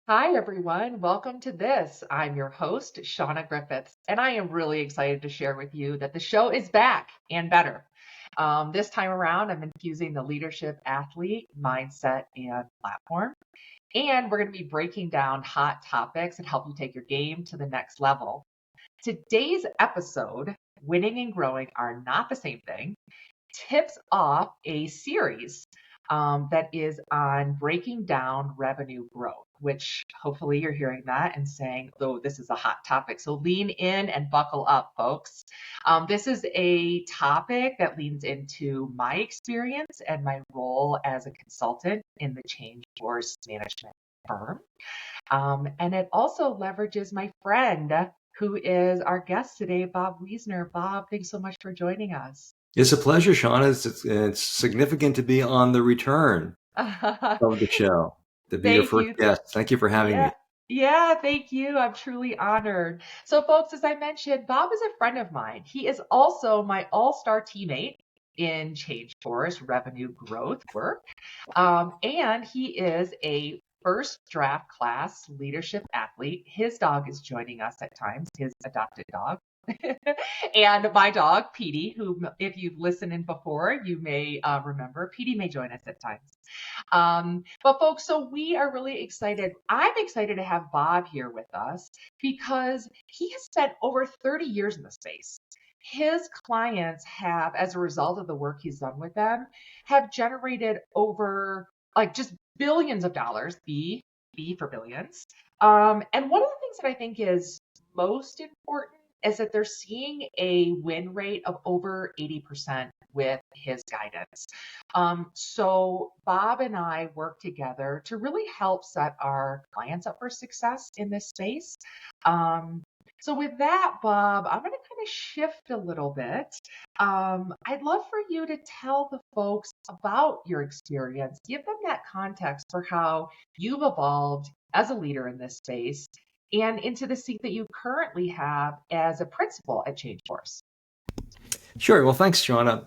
Hi, everyone. Welcome to this. I'm your host, Shauna Griffiths, and I am really excited to share with you that the show is back and better. This time around, I'm infusing the leadership, athlete, mindset, and platform. And we're going to be breaking down hot topics that help you take your game to the next level. Today's episode, Winning and Growing Are Not the Same Thing, tips off a series that is on breaking down revenue growth, which hopefully you're hearing that and saying, oh, this is a hot topic. So lean in and buckle up, folks. This is a topic that leans into my experience and my role as a consultant in the changeforce management firm. And it also leverages my friend who is our guest today, Bob Wiesner. Bob, thanks so much for joining us. It's a pleasure, Shauna. It's significant to be on the return of the show, to be your Thank first you. guest. Thank you for having Yeah. me. Yeah, thank you. I'm truly honored. So, folks, as I mentioned, Bob is a friend of mine. He is also my all-star teammate in Changeforce revenue growth work. And he is a first draft class leadership athlete. His dog is joining us at times, his adopted dog. And my dog, Petey, who, if you've listened in before, you may remember, Petey may join us at times. But folks, so we are really excited. I'm excited to have Bob here with us because he has spent over 30 years in the space. His clients have, as a result of the work he's done with them, have generated over like just billions of dollars, B for billions. And one of the things that I think is most important is that they're seeing a win rate of over 80% with his guidance. So Bob and I work together to really help set our clients up for success in this space. Um, so with that, Bob, I'm going to kind of shift a little bit. I'd love for you to tell the folks about your experience, give them that context for how you've evolved as a leader in this space and into the seat that you currently have as a principal at Changeforce. Sure. Well, thanks, Shauna.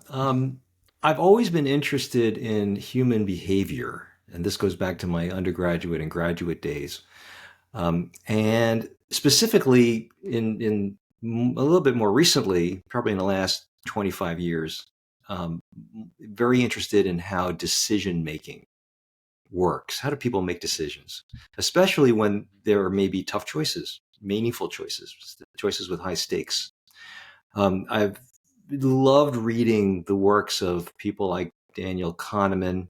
I've always been interested in human behavior, and this goes back to my undergraduate and graduate days. And specifically, in a little bit more recently, probably in the last 25 years, um, very interested in how decision making works. How do people make decisions, especially when there are maybe tough choices, meaningful choices, choices with high stakes? I've loved reading the works of people like Daniel Kahneman.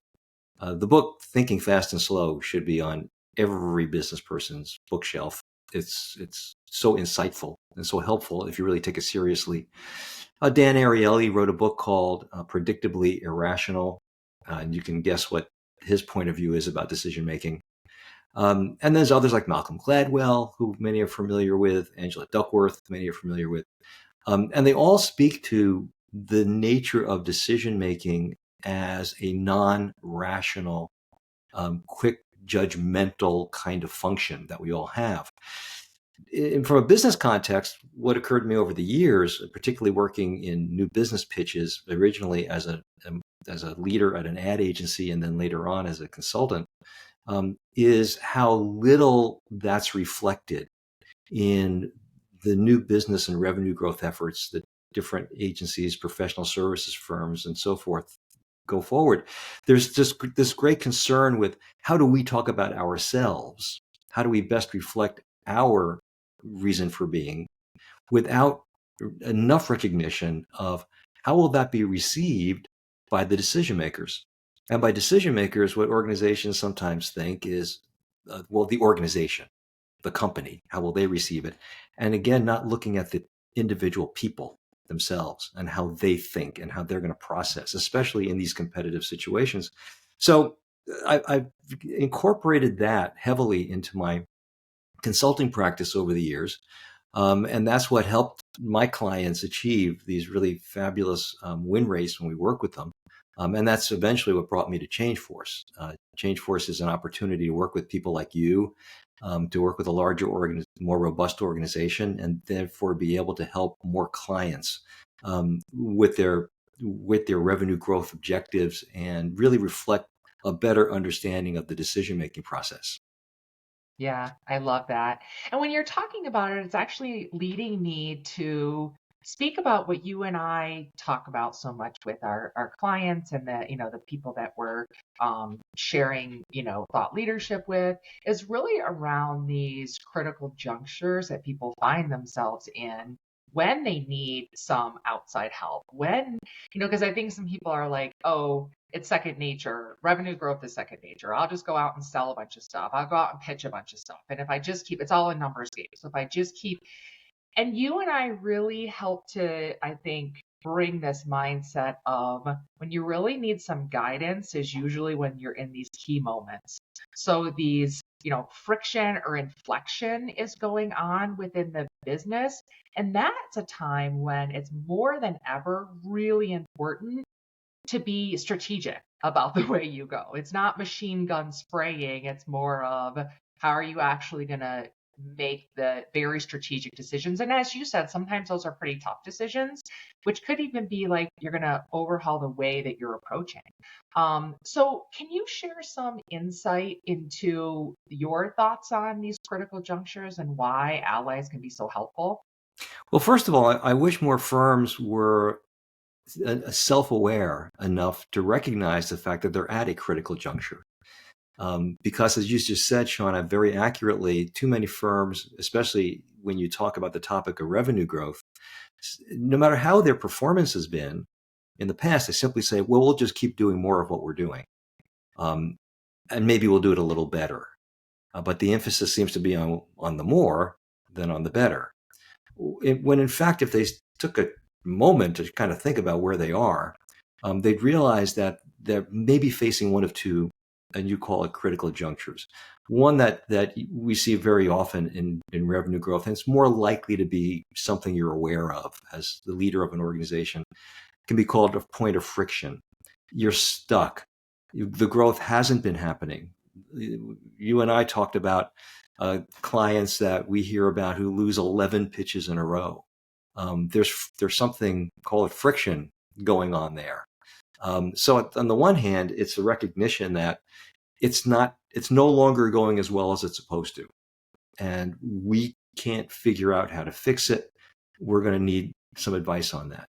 The book Thinking Fast and Slow should be on every business person's bookshelf. It's so insightful and so helpful if you really take it seriously. Dan Ariely wrote a book called Predictably Irrational, and you can guess what his point of view is about decision making. And there's others like Malcolm Gladwell, who many are familiar with, Angela Duckworth, many are familiar with. And they all speak to the nature of decision making as a non rational, quick, judgmental kind of function that we all have. From a business context, what occurred to me over the years, particularly working in new business pitches, originally as a leader at an ad agency and then later on as a consultant, is how little that's reflected in the new business and revenue growth efforts that different agencies, professional services firms, and so forth go forward. There's just this great concern with how do we talk about ourselves? How do we best reflect our reason for being without enough recognition of how will that be received by the decision makers? And by decision makers, what organizations sometimes think is, well, the organization, the company, how will they receive it? And again, not looking at the individual people themselves and how they think and how they're going to process, especially in these competitive situations. So I've incorporated that heavily into my consulting practice over the years. And that's what helped my clients achieve these really fabulous win rates when we work with them. And that's eventually what brought me to Changeforce. Changeforce is an opportunity to work with people like you, to work with a larger, more robust organization, and therefore be able to help more clients with their revenue growth objectives and really reflect a better understanding of the decision making process. Yeah, I love that. And when you're talking about it, it's actually leading me to speak about what you and I talk about so much with our clients and the people that we're sharing, thought leadership with is really around these critical junctures that people find themselves in when they need some outside help. Because I think some people are like, oh, it's second nature. Revenue growth is second nature. I'll just go out and sell a bunch of stuff. I'll go out and pitch a bunch of stuff. And if I just keep, it's all a numbers game. So if I just keep, and you and I really help to, I think, bring this mindset of when you really need some guidance is usually when you're in these key moments. So these, friction or inflection is going on within the business. And that's a time when it's more than ever really important to be strategic about the way you go. It's not machine gun spraying. It's more of how are you actually going to make the very strategic decisions. And as you said, sometimes those are pretty tough decisions, which could even be like you're going to overhaul the way that you're approaching. So can you share some insight into your thoughts on these critical junctures and why allies can be so helpful? Well, first of all, I wish more firms were self-aware enough to recognize the fact that they're at a critical juncture. Because as you just said, Shauna, very accurately, too many firms, especially when you talk about the topic of revenue growth, no matter how their performance has been in the past, they simply say, well, we'll just keep doing more of what we're doing. Um, and maybe we'll do it a little better. But the emphasis seems to be on the more than on the better. When in fact, if they took a moment to kind of think about where they are, they'd realize that they're maybe facing one of two, and you call it critical junctures. One that we see very often in revenue growth, and it's more likely to be something you're aware of as the leader of an organization, can be called a point of friction. You're stuck. The growth hasn't been happening. You and I talked about clients that we hear about who lose 11 pitches in a row. There's something, call it friction, going on there. So on the one hand, it's a recognition that it's no longer going as well as it's supposed to, and we can't figure out how to fix it. We're going to need some advice on that.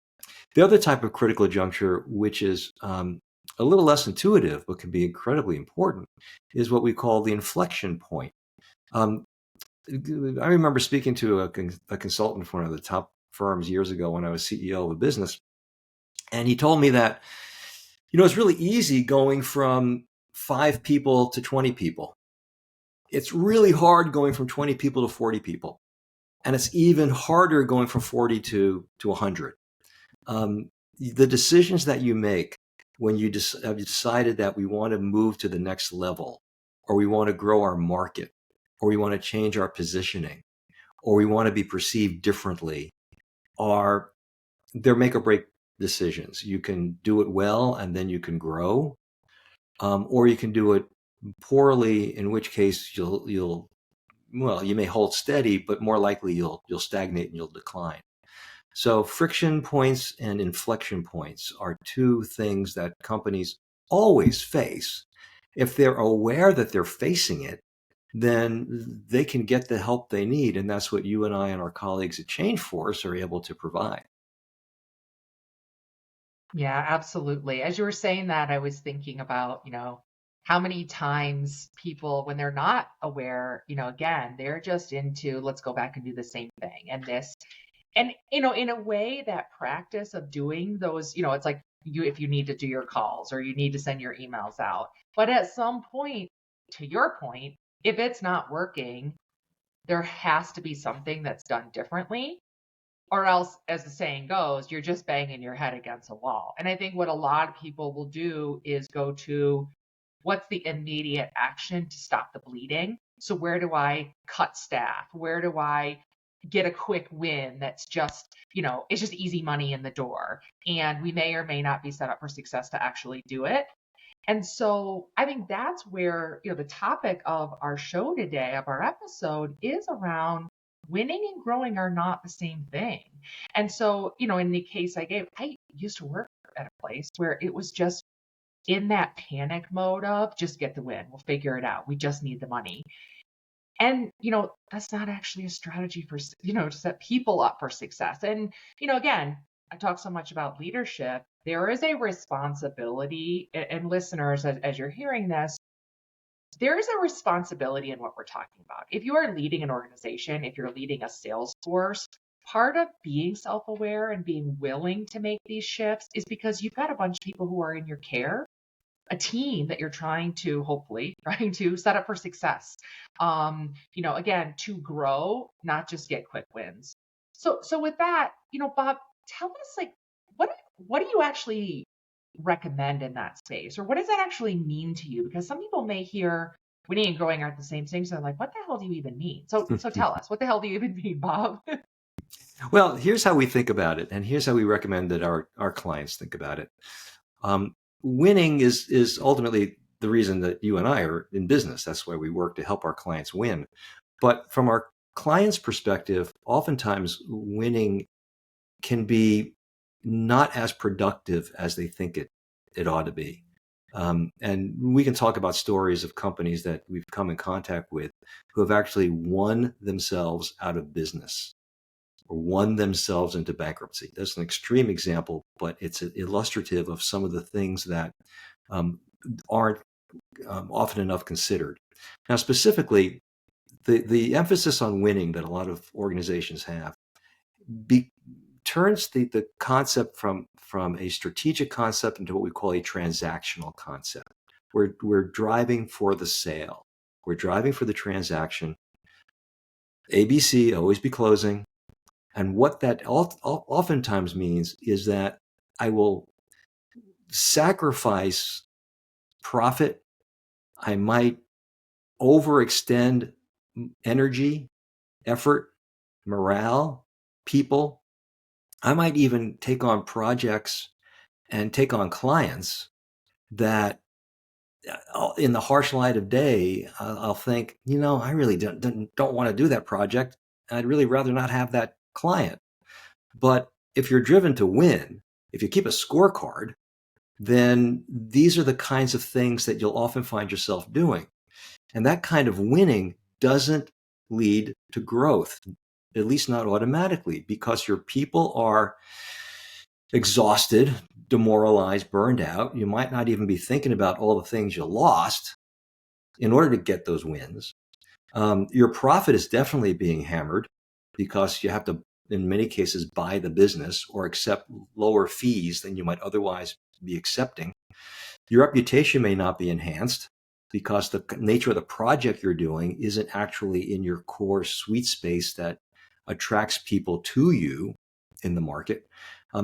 The other type of critical juncture, which is a little less intuitive but can be incredibly important, is what we call the inflection point. Um, I remember speaking to a consultant for one of the top firms years ago when I was CEO of a business, and he told me that it's really easy going from 5 people to 20 people. It's really hard going from 20 people to 40 people, and it's even harder going from 40 to 100. The decisions that you make when you have decided that we want to move to the next level, or we want to grow our market, or we want to change our positioning, or we want to be perceived differently, they're make or break decisions. You can do it well and then you can grow, or you can do it poorly, in which case you may hold steady, but more likely you'll stagnate and you'll decline. So friction points and inflection points are two things that companies always face. If they're aware that they're facing it, then they can get the help they need. And that's what you and I and our colleagues at Changeforce are able to provide. Yeah, absolutely. As you were saying that, I was thinking about, how many times people, when they're not aware, again, they're just into, let's go back and do the same thing and this. And, in a way, that practice of doing those, it's like if you need to do your calls or you need to send your emails out. But at some point, to your point, if it's not working, there has to be something that's done differently, or else, as the saying goes, you're just banging your head against a wall. And I think what a lot of people will do is go to what's the immediate action to stop the bleeding? So where do I cut staff? Where do I get a quick win that's just, it's just easy money in the door? And we may or may not be set up for success to actually do it. And so I think that's where, the topic of our show today, of our episode, is around winning and growing are not the same thing. And so, in the case I gave, I used to work at a place where it was just in that panic mode of just get the win. We'll figure it out. We just need the money. And, that's not actually a strategy for, to set people up for success. And, again, I talk so much about leadership. There is a responsibility, and listeners, as you're hearing this, there is a responsibility in what we're talking about. If you are leading an organization, if you're leading a sales force, part of being self-aware and being willing to make these shifts is because you've got a bunch of people who are in your care, a team that you're hopefully trying to set up for success. Again, to grow, not just get quick wins. So with that, Bob, tell us, like, what do you actually recommend in that space, or what does that actually mean to you? Because some people may hear winning and growing aren't the same thing, so they're like, what the hell do you even mean? So tell us, what the hell do you even mean, Bob? Well, here's how we think about it, and here's how we recommend that our clients think about it. Winning is ultimately the reason that you and I are in business. That's why we work to help our clients win. But from our client's perspective, oftentimes winning can be not as productive as they think it ought to be. And we can talk about stories of companies that we've come in contact with who have actually won themselves out of business or won themselves into bankruptcy. That's an extreme example, but it's illustrative of some of the things that aren't often enough considered. Now, specifically, the emphasis on winning that a lot of organizations have turns the concept from a strategic concept into what we call a transactional concept. We're driving for the sale. We're driving for the transaction. ABC, always be closing. And what that oftentimes means is that I will sacrifice profit. I might overextend energy, effort, morale, people. I might even take on projects and take on clients that in the harsh light of day, I'll think, I really don't want to do that project. I'd really rather not have that client. But if you're driven to win, if you keep a scorecard, then these are the kinds of things that you'll often find yourself doing. And that kind of winning doesn't lead to growth, at least not automatically, because your people are exhausted, demoralized, burned out. You might not even be thinking about all the things you lost in order to get those wins. Your profit is definitely being hammered because you have to, in many cases, buy the business or accept lower fees than you might otherwise be accepting. Your reputation may not be enhanced because the nature of the project you're doing isn't actually in your core sweet space that attracts people to you in the market.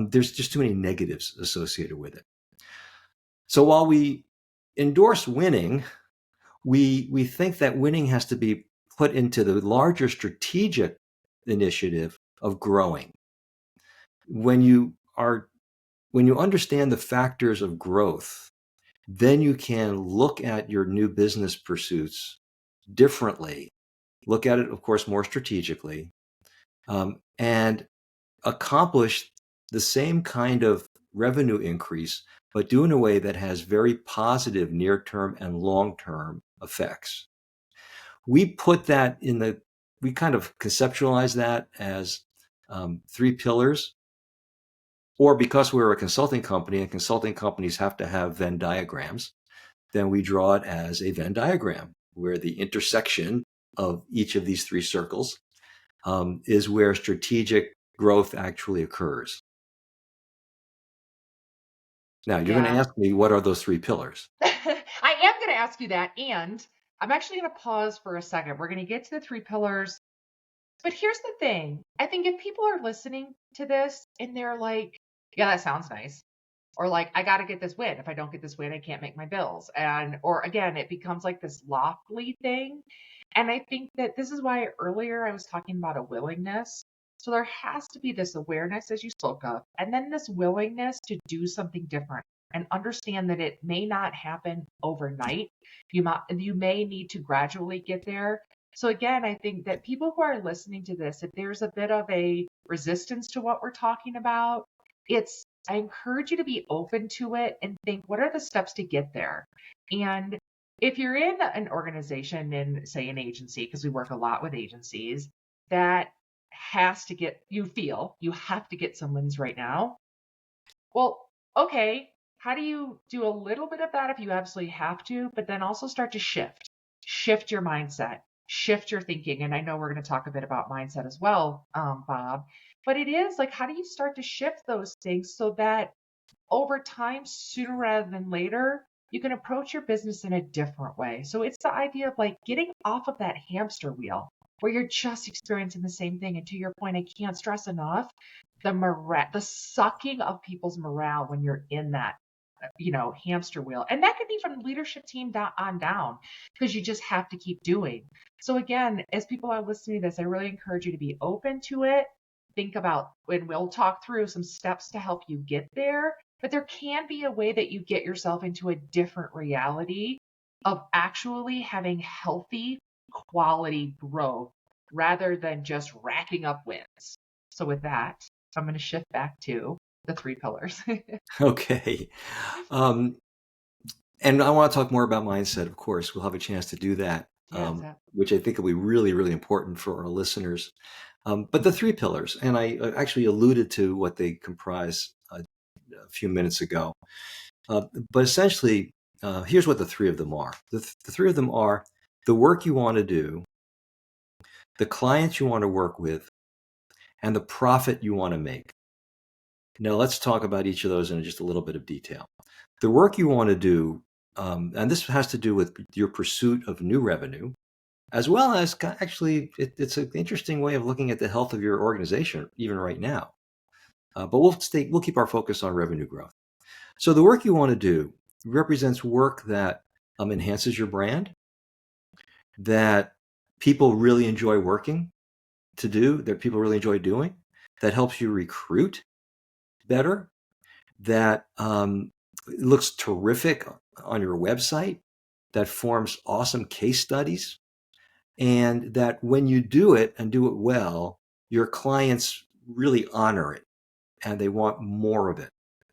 There's just too many negatives associated with it. So while we endorse winning, we think that winning has to be put into the larger strategic initiative of growing. When you understand the factors of growth, then you can look at your new business pursuits differently, look at it, of course, more strategically, and accomplish the same kind of revenue increase, but do in a way that has very positive near-term and long-term effects. We put that we kind of conceptualize that as 3 pillars, or because we're a consulting company and consulting companies have to have Venn diagrams, then we draw it as a Venn diagram where the intersection of each of these 3 circles is where strategic growth actually occurs. Now, you're going to ask me, what are those 3 pillars? I am going to ask you that, and I'm actually going to pause for a second. We're going to get to the 3 pillars. But here's the thing. I think if people are listening to this and they're like, yeah, that sounds nice. Or like, I got to get this win. If I don't get this win, I can't make my bills. Or again, it becomes like this lofty thing. And I think that this is why earlier I was talking about a willingness. So there has to be this awareness, as you spoke of, and then this willingness to do something different and understand that it may not happen overnight. You may need to gradually get there. So again, I think that people who are listening to this, if there's a bit of a resistance to what we're talking about, I encourage you to be open to it and think, what are the steps to get there? And if you're in an organization, in say an agency, because we work a lot with agencies, that has to get, you feel you have to get some wins right now. Well, okay, how do you do a little bit of that if you absolutely have to, but then also start to shift your mindset, shift your thinking. And I know we're going to talk a bit about mindset as well, Bob, but it is like, how do you start to shift those things so that over time, sooner rather than later, you can approach your business in a different way. So it's the idea of like getting off of that hamster wheel where you're just experiencing the same thing. And to your point, I can't stress enough the sucking of people's morale when you're in that hamster wheel. And that could be from the leadership team down because you just have to keep doing. So again, as people are listening to this, I really encourage you to be open to it. Think about, and we'll talk through some steps to help you get there. But there can be a way that you get yourself into a different reality of actually having healthy quality growth rather than just racking up wins. So with that, I'm going to shift back to the 3 pillars. Okay. Um, and I want to talk more about mindset, of course. We'll have a chance to do that, Yes. which I think will be really, really important for our listeners. But the 3 pillars, and I actually alluded to what they comprise a few minutes ago. But essentially, here's what the 3 of them are. The 3 of them are the work you want to do, the clients you want to work with, and the profit you want to make. Now, let's talk about each of those in just a little bit of detail. The work you want to do, and this has to do with your pursuit of new revenue, as well as actually, it's an interesting way of looking at the health of your organization, even right now. But we'll keep our focus on revenue growth. So the work you want to do represents work that enhances your brand, that people really enjoy working to do, that people really enjoy doing, that helps you recruit better, that looks terrific on your website, that forms awesome case studies, and that when you do it and do it well, your clients really honor it and they want more of it,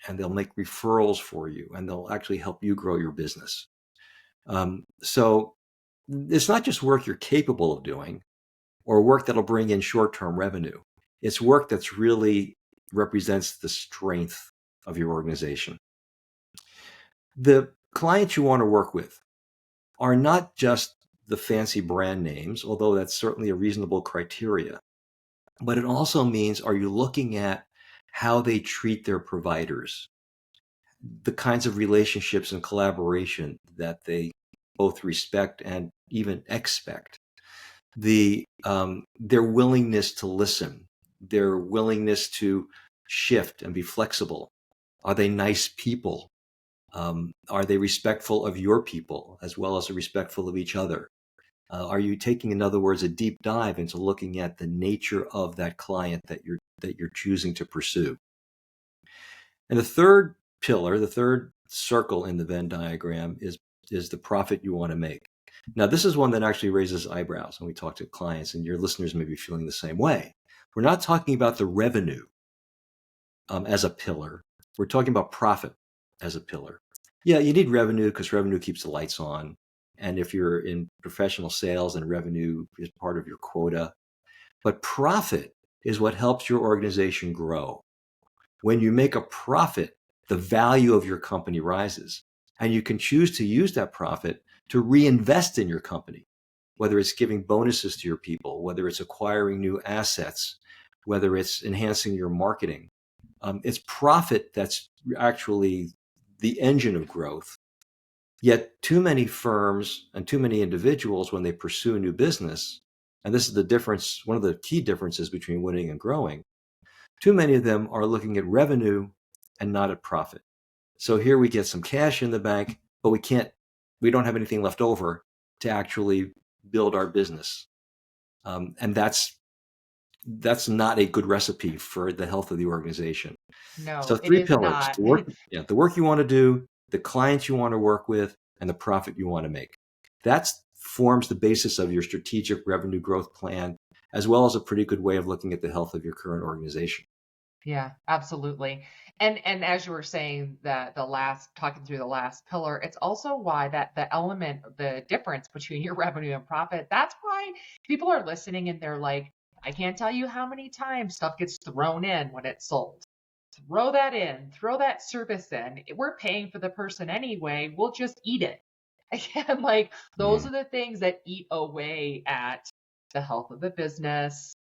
and they'll make referrals for you and they'll actually help you grow your business. So it's not just work you're capable of doing or work that'll bring in short-term revenue. It's work that's really represents the strength of your organization. The clients you want to work with are not just the fancy brand names, although that's certainly a reasonable criteria. But it also means, are you looking at how they treat their providers, the kinds of relationships and collaboration that they both respect and even expect, their willingness to listen, their willingness to shift and be flexible. Are they nice people? Are they respectful of your people as well as respectful of each other? Are you taking, in other words, a deep dive into looking at the nature of that client that you're choosing to pursue? And the third pillar, the third circle in the Venn diagram is the profit you want to make. Now, this is one that actually raises eyebrows when we talk to clients, and your listeners may be feeling the same way. We're not talking about the revenue as a pillar. We're talking about profit as a pillar. Yeah, you need revenue because revenue keeps the lights on. And if you're in professional sales, and revenue is part of your quota. But profit is what helps your organization grow. When you make a profit, the value of your company rises. And you can choose to use that profit to reinvest in your company, whether it's giving bonuses to your people, whether it's acquiring new assets, whether it's enhancing your marketing. It's profit that's actually the engine of growth. Yet too many firms and too many individuals, when they pursue new business, and this is the difference, one of the key differences between winning and growing, too many of them are looking at revenue and not at profit. So here we get some cash in the bank, but we don't have anything left over to actually build our business. And that's not a good recipe for the health of the organization. No, So it 3 is pillars: not. the work you want to do, the clients you want to work with, and the profit you want to make. That forms the basis of your strategic revenue growth plan, as well as a pretty good way of looking at the health of your current organization. Yeah, absolutely. And as you were saying, the last talking through the last pillar, it's also why that the element, the difference between your revenue and profit, that's why people are listening and they're like, I can't tell you how many times stuff gets thrown in when it's sold. Throw that in, throw that service in. We're paying for the person anyway. We'll just eat it. Again, like those Mm. are the things that eat away at the health of the business,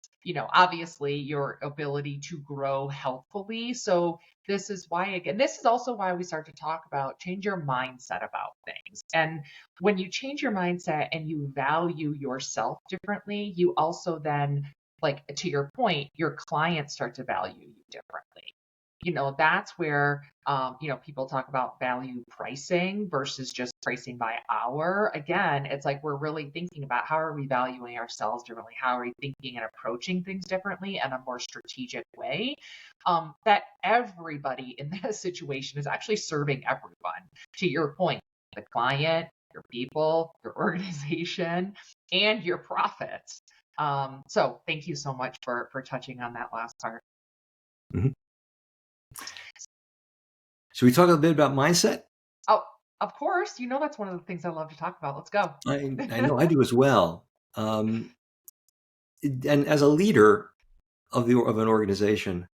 obviously your ability to grow healthfully. So this is why, again, this is also why we start to talk about change your mindset about things. And when you change your mindset and you value yourself differently, you also then, like to your point, your clients start to value you differently. That's where, people talk about value pricing versus just pricing by hour. Again, it's like we're really thinking about how are we valuing ourselves differently? How are we thinking and approaching things differently in a more strategic way? That everybody in this situation is actually serving everyone. To your point, the client, your people, your organization, and your profits. So thank you so much for touching on that last part. Mhm. Should we talk a bit about mindset? Oh, of course. That's one of the things I love to talk about. Let's go. I know I do as well. And as a leader of an organization,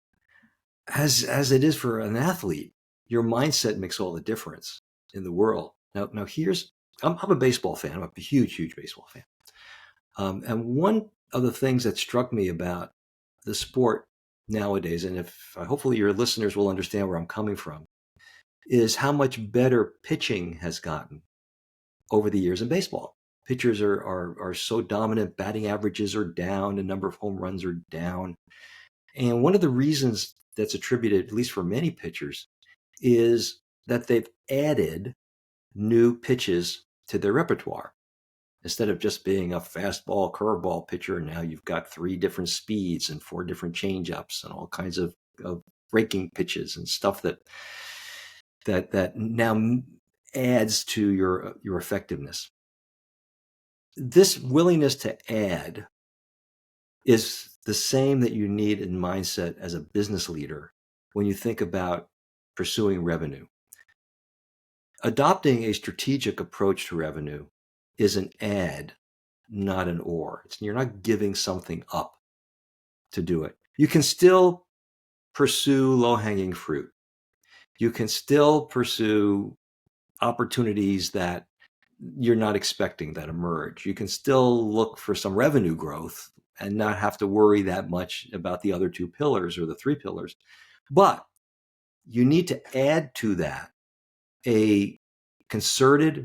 as it is for an athlete, your mindset makes all the difference in the world. Now here's I'm a baseball fan. I'm a huge baseball fan. And one of the things that struck me about the sport nowadays, and if hopefully your listeners will understand where I'm coming from, is how much better pitching has gotten over the years in baseball. Pitchers are so dominant. Batting averages are down. The number of home runs are down. And one of the reasons that's attributed, at least for many pitchers, is that they've added new pitches to their repertoire. Instead of just being a fastball, curveball pitcher, now you've got 3 different speeds and 4 different changeups and all kinds of breaking pitches and stuff that now adds to your effectiveness. This willingness to add is the same that you need in mindset as a business leader when you think about pursuing revenue. Adopting a strategic approach to revenue is an add, not an or. You're not giving something up to do it. You can still pursue low-hanging fruit. You can still pursue opportunities that you're not expecting that emerge. You can still look for some revenue growth and not have to worry that much about the other 2 pillars or the 3 pillars. But you need to add to that a concerted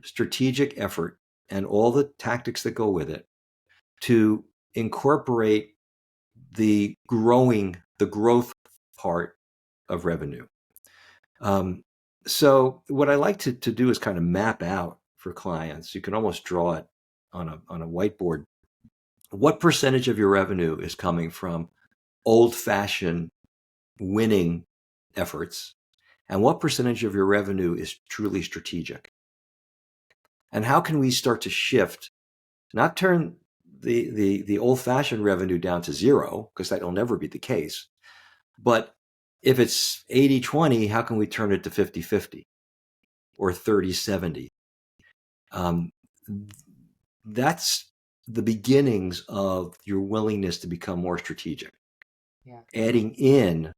strategic effort and all the tactics that go with it to incorporate the growth part of revenue. So what I like to do is kind of map out for clients. You can almost draw it on a whiteboard. What percentage of your revenue is coming from old-fashioned winning efforts, and what percentage of your revenue is truly strategic? And how can we start to shift, not turn the old-fashioned revenue down to 0, because that'll never be the case, but if it's 80-20, how can we turn it to 50-50 or 30-70? That's the beginnings of your willingness to become more strategic. Yeah. Adding in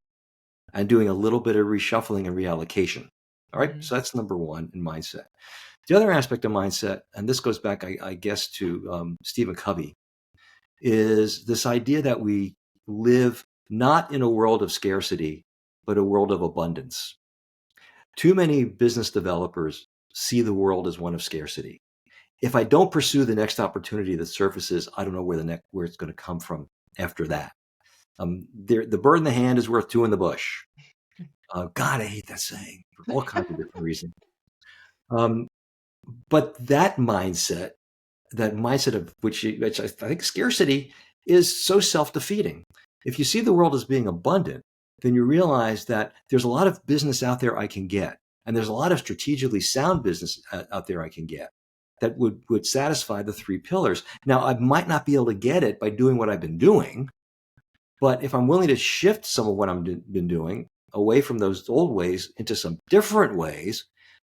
and doing a little bit of reshuffling and reallocation. All right. So that's number 1 in mindset. The other aspect of mindset, and this goes back, I guess, to Stephen Covey, is this idea that we live not in a world of scarcity, but a world of abundance. Too many business developers see the world as one of scarcity. If I don't pursue the next opportunity that surfaces, I don't know where it's going to come from after that. The bird in the hand is worth 2 in the bush. God, I hate that saying for all kinds of different reasons. But that mindset of which I think scarcity is so self-defeating. If you see the world as being abundant, then you realize that there's a lot of business out there I can get. And there's a lot of strategically sound business out there I can get that would satisfy the 3 pillars. Now, I might not be able to get it by doing what I've been doing, but if I'm willing to shift some of what I've been doing away from those old ways into some different ways,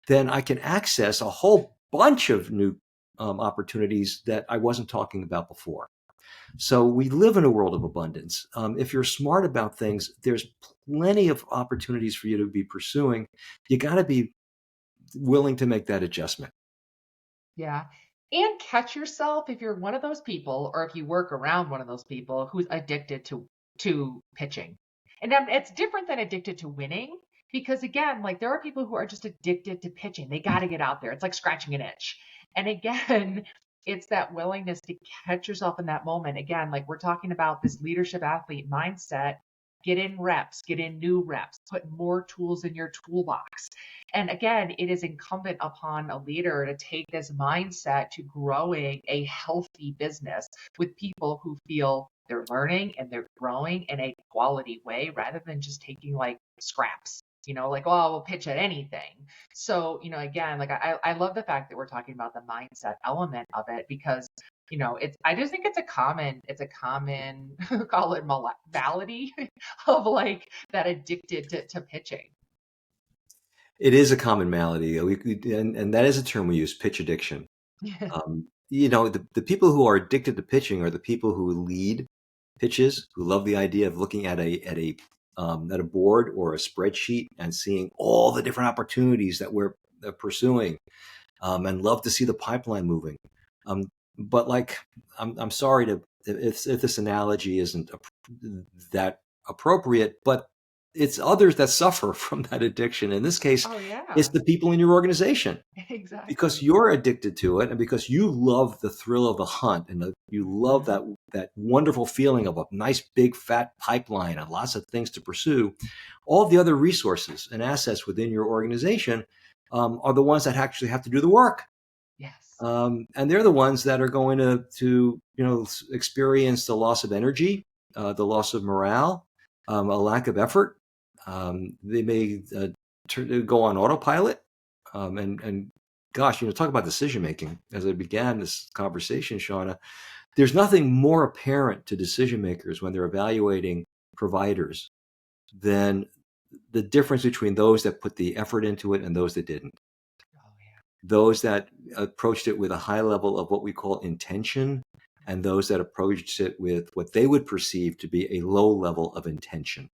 then I can access a whole bunch of new opportunities that I wasn't talking about before. So we live in a world of abundance. If you're smart about things, there's plenty of opportunities for you to be pursuing. You got to be willing to make that adjustment. Yeah. And catch yourself if you're one of those people, or if you work around one of those people who's addicted to pitching. And it's different than addicted to winning, because again, like there are people who are just addicted to pitching. They got to get out there. It's like scratching an itch. And again, it's that willingness to catch yourself in that moment. Again, like we're talking about this leadership athlete mindset. Get in reps, get in new reps, put more tools in your toolbox. And again, it is incumbent upon a leader to take this mindset to growing a healthy business with people who feel they're learning and they're growing in a quality way, rather than just taking like scraps, like, oh, we'll pitch at anything. So, again, like I love the fact that we're talking about the mindset element of it, because I just think it's a common call it malady of like that addicted to pitching. It is a common malady, and that is a term we use, pitch addiction. The people who are addicted to pitching are the people who lead pitches, who love the idea of looking at a board or a spreadsheet and seeing all the different opportunities that we're pursuing, and love to see the pipeline moving. But like, I'm sorry if this analogy isn't that appropriate, but it's others that suffer from that addiction. In this case, Oh it's yeah, the people in your organization, because exactly. you're addicted to it, and because you love the thrill of the hunt, and you love Mhm. that wonderful feeling of a nice big fat pipeline and lots of things to pursue. All the other resources and assets within your organization are the ones that actually have to do the work. Yes. And they're the ones that are going to experience the loss of energy, the loss of morale, a lack of effort. They may go on autopilot, and gosh, talk about decision making. As I began this conversation, Shauna, there's nothing more apparent to decision makers when they're evaluating providers than the difference between those that put the effort into it and those that didn't. Oh yeah. Those that approached it with a high level of what we call intention, and those that approached it with what they would perceive to be a low level of intention.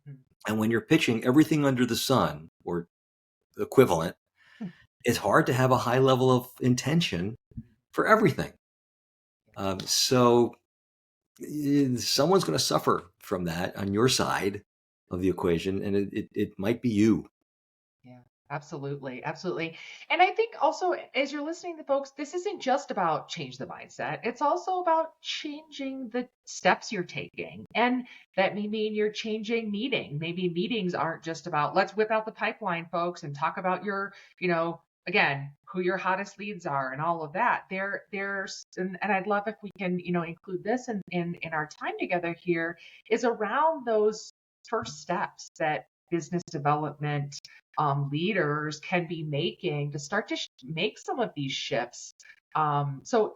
Mhm. And when you're pitching everything under the sun or equivalent, it's hard to have a high level of intention for everything. So someone's going to suffer from that on your side of the equation, and it might be you. Yeah, absolutely. Absolutely. And I think also, as you're listening to folks, this isn't just about change the mindset. It's also about changing the steps you're taking. And that may mean you're changing meeting. Maybe meetings aren't just about let's whip out the pipeline, folks, and talk about your, again, who your hottest leads are and all of that. And I'd love if we can, include this in our time together here, is around those first steps that business development leaders can be making to start to make some of these shifts. So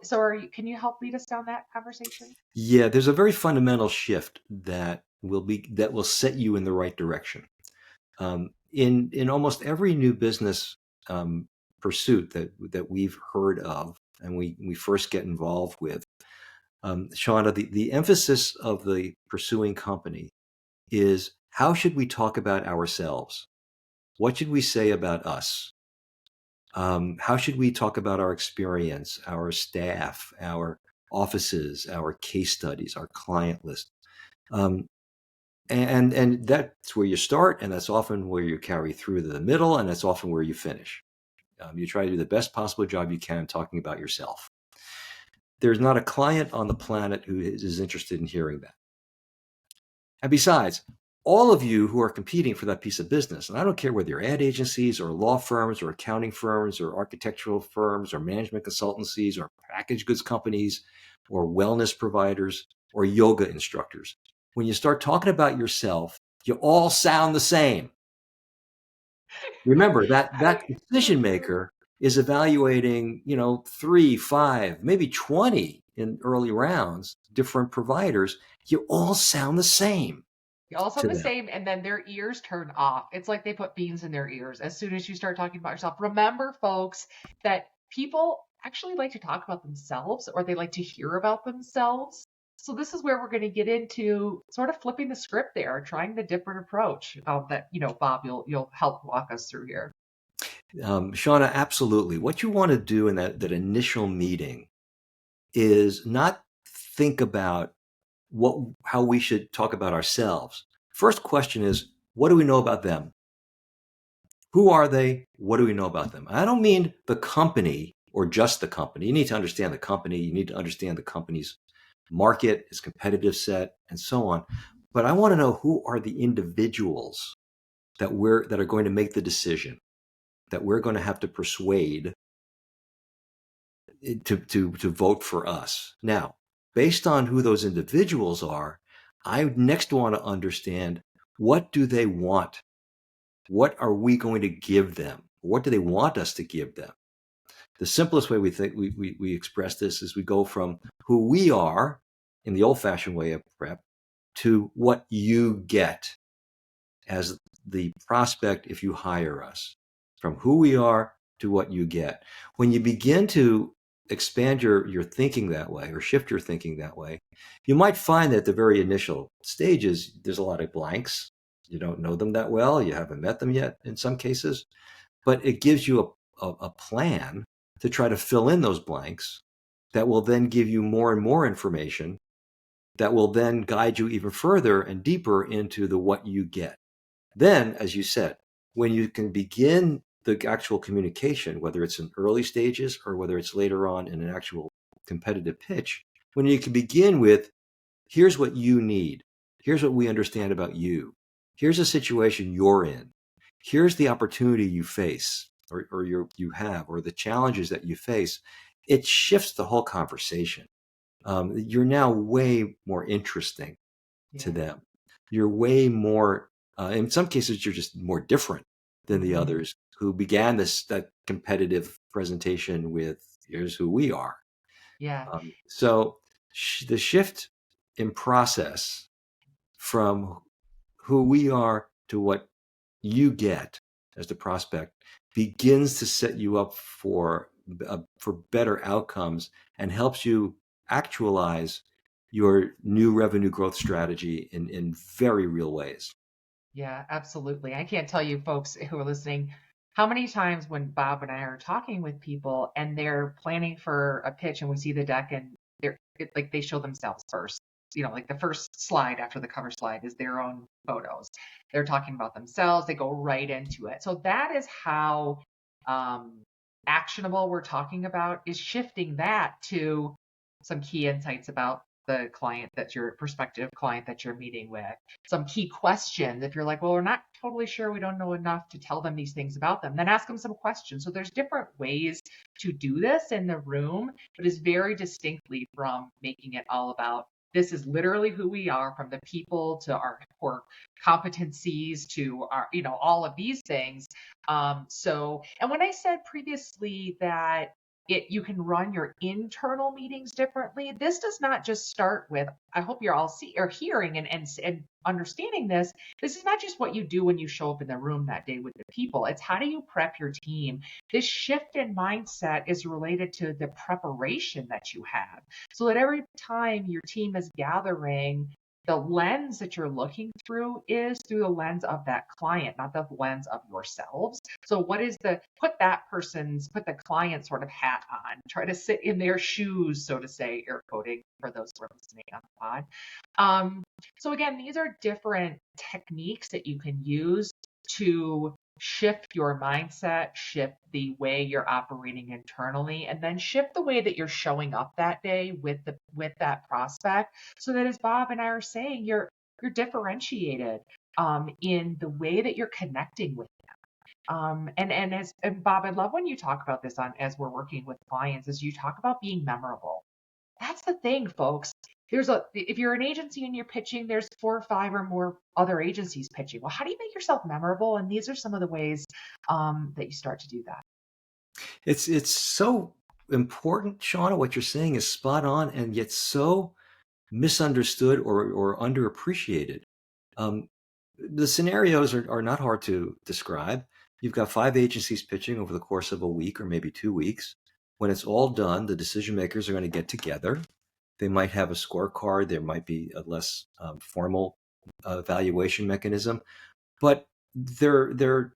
can you help lead us down that conversation? Yeah, there's a very fundamental shift that will set you in the right direction. In almost every new business pursuit that we've heard of and we first get involved with, Shauna, the emphasis of the pursuing company is, how should we talk about ourselves? What should we say about us? How should we talk about our experience, our staff, our offices, our case studies, our client list? Um, and that's where you start, and that's often where you carry through to the middle, and that's often where you finish. You try to do the best possible job you can talking about yourself. There's not a client on the planet who is interested in hearing that. And besides, all of you who are competing for that piece of business, and I don't care whether you're ad agencies or law firms or accounting firms or architectural firms or management consultancies or packaged goods companies or wellness providers or yoga instructors, when you start talking about yourself, you all sound the same. Remember that So decision true. maker is evaluating, 3, 5, maybe 20 in early rounds, different providers. You all sound the same. You all sound to the them. same, and then their ears turn off. It's like they put beans in their ears as soon as you start talking about yourself. Remember, folks, that people actually like to talk about themselves, or they like to hear about themselves. So this is where we're going to get into sort of flipping the script there, trying the different approach that, Bob, you'll help walk us through here. Shauna, absolutely. What you want to do in that initial meeting is not think about how we should talk about ourselves. First question is, what do we know about them? Who are they? What do we know about them? I don't mean the company or just the company. You need to understand the company. You need to understand the company's market, its competitive set, and so on. But I want to know, who are the individuals that are going to make the decision, that we're going to have to persuade to vote for us. Now, based on who those individuals are, I next want to understand, what do they want? What are we going to give them? What do they want us to give them? The simplest way we express this is we go from who we are in the old-fashioned way of prep to what you get as the prospect if you hire us. From who we are to what you get. When you begin to expand your thinking that way, or shift your thinking that way, you might find that at the very initial stages, there's a lot of blanks. You don't know them that well. You haven't met them yet in some cases, but it gives you a plan to try to fill in those blanks that will then give you more and more information that will then guide you even further and deeper into the what you get. Then, as you said, when you can begin the actual communication, whether it's in early stages or whether it's later on in an actual competitive pitch, when you can begin with, here's what you need, here's what we understand about you, here's a situation you're in, here's the opportunity you face, or you have, or the challenges that you face, it shifts the whole conversation. You're now way more interesting to Yeah. them. You're way more, in some cases, you're just more different than the Mhm. others who began that competitive presentation with, here's who we are. Yeah. So the shift in process from who we are to what you get as the prospect begins to set you up for better outcomes, and helps you actualize your new revenue growth strategy in very real ways. Yeah, absolutely. I can't tell you folks who are listening how many times when Bob and I are talking with people and they're planning for a pitch and we see the deck and like they show themselves first. Like the first slide after the cover slide is their own photos. They're talking about themselves. They go right into it. So that is how um, actionable we're talking about, is shifting that to some key insights about the client, that your prospective client that you're meeting with, some key questions. If you're like, well, we're not totally sure, we don't know enough to tell them these things about them, then ask them some questions. So there's different ways to do this in the room, but is very distinctly from making it all about, this is literally who we are, from the people to our core competencies to our, all of these things. And when I said previously that you can run your internal meetings differently, this does not just start with, I hope you're all hearing and understanding this. This is not just what you do when you show up in the room that day with the people. It's how do you prep your team? This shift in mindset is related to the preparation that you have, so that every time your team is gathering, the lens that you're looking through is through the lens of that client, not the lens of yourselves. So what is put the client sort of hat on, try to sit in their shoes, so to say, air quoting for those who are listening on the pod. So again, these are different techniques that you can use to shift your mindset, shift the way you're operating internally, and then shift the way that you're showing up that day with that prospect, so that, as Bob and I are saying, you're differentiated in the way that you're connecting with them. And Bob, I love when you talk about this as we're working with clients, is you talk about being memorable. That's the thing, folks. If you're an agency and you're pitching, there's 4 or 5 or more other agencies pitching. Well, how do you make yourself memorable? And these are some of the ways that you start to do that. It's so important, Shauna. What you're saying is spot on, and yet so misunderstood or underappreciated. Um, the scenarios are not hard to describe. You've got 5 agencies pitching over the course of a week or maybe 2 weeks. When it's all done, the decision makers are going to get together. They might have a scorecard. There might be a less formal evaluation mechanism, but they're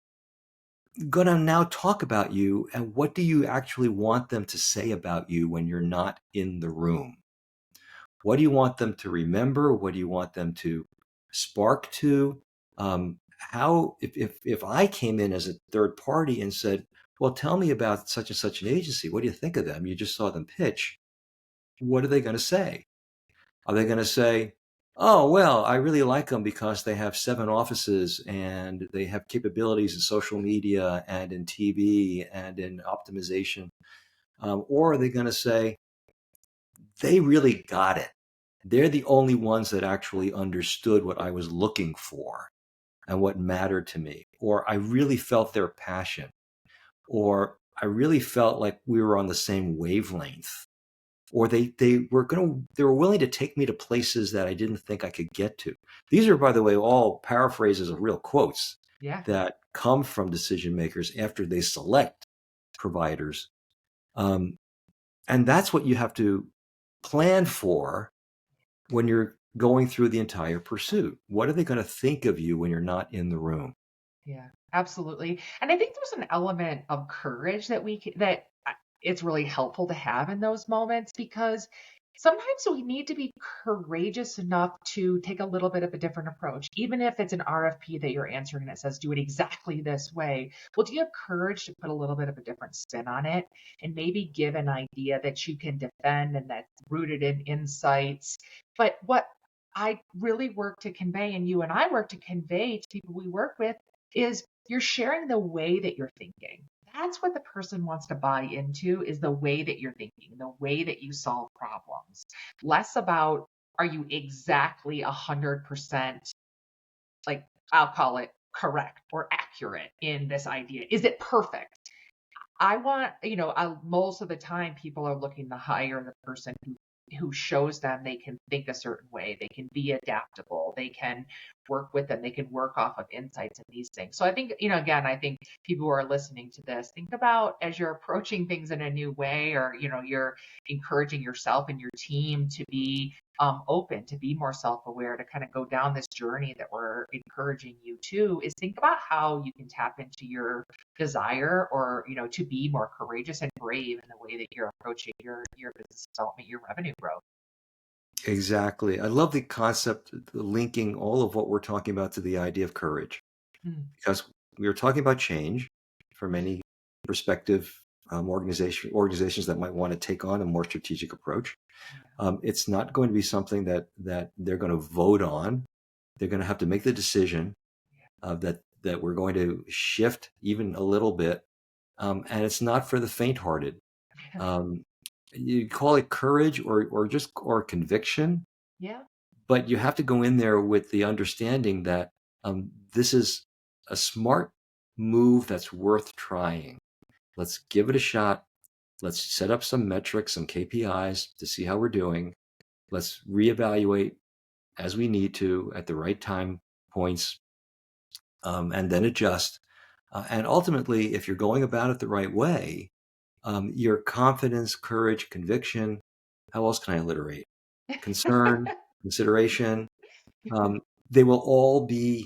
going to now talk about you and what do you actually want them to say about you when you're not in the room? What do you want them to remember? What do you want them to spark to? How if I came in as a third party and said, well, tell me about such and such an agency. What do you think of them? You just saw them pitch. What are they going to say? Are they going to say, oh, well, I really like them because they have 7 offices and they have capabilities in social media and in TV and in optimization? Or are they going to say, they really got it? They're the only ones that actually understood what I was looking for and what mattered to me. Or I really felt their passion. Or I really felt like we were on the same wavelength. Or they were willing to take me to places that I didn't think I could get to. These are, by the way, all paraphrases of real quotes Yeah. that come from decision makers after they select providers. And that's what you have to plan for when you're going through the entire pursuit. What are they going to think of you when you're not in the room? Yeah, absolutely. And I think there's an element of courage that it's really helpful to have in those moments because sometimes we need to be courageous enough to take a little bit of a different approach, even if it's an RFP that you're answering that says do it exactly this way. Well, do you have courage to put a little bit of a different spin on it and maybe give an idea that you can defend and that's rooted in insights? But what I really work to convey, and you and I work to convey to people we work with, is you're sharing the way that you're thinking. That's what the person wants to buy into is the way that you're thinking, the way that you solve problems. Less about are you exactly 100% like I'll call it correct or accurate in this idea. Is it perfect? I want, most of the time people are looking to hire the person who shows them they can think a certain way, they can be adaptable, they can work with them, they can work off of insights and these things. So I think, again, I think people who are listening to this, think about as you're approaching things in a new way, or you're encouraging yourself and your team to be open, to be more self-aware, to kind of go down this journey that we're encouraging you to, is think about how you can tap into your desire, or to be more courageous and brave in the way that you're approaching your business development, your revenue growth. Exactly. I love the concept, linking all of what we're talking about to the idea of courage, Mm. because we are talking about change for many prospective organizations that might want to take on a more strategic approach. It's not going to be something that they're going to vote on. They're going to have to make the decision that we're going to shift even a little bit, and it's not for the faint-hearted. Um, you call it courage or conviction, Yeah. but you have to go in there with the understanding that this is a smart move that's worth trying. Let's give it a shot. Let's set up some metrics, some KPIs to see how we're doing. Let's reevaluate as we need to at the right time points, and then adjust. And ultimately, if you're going about it the right way, your confidence, courage, conviction, how else can I alliterate? Concern, consideration, um, they will all be,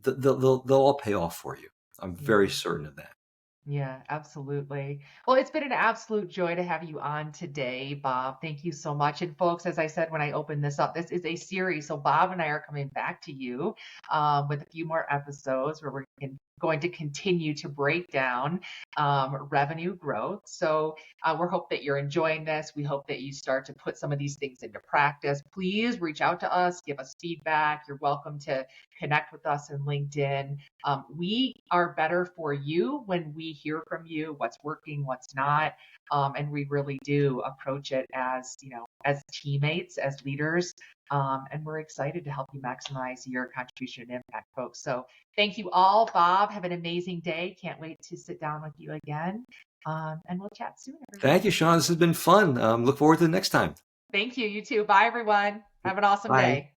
they'll all pay off for you. I'm Yeah. very certain of that. Yeah, absolutely. Well, it's been an absolute joy to have you on today, Bob. Thank you so much. And folks, as I said when I opened this up, this is a series. So Bob and I are coming back to you with a few more episodes where going to continue to break down revenue growth. So we hope that you're enjoying this. We hope that you start to put some of these things into practice. Please reach out to us, give us feedback. You're welcome to connect with us in LinkedIn. We are better for you when we hear from you what's working, what's not. And we really do approach it as, as teammates, as leaders. And we're excited to help you maximize your contribution and impact, folks. So thank you all. Bob, have an amazing day. Can't wait to sit down with you again. And we'll chat soon, everyone. Thank you, Shauna. This has been fun. Look forward to the next time. Thank you. You too. Bye, everyone. Have an awesome Bye. day.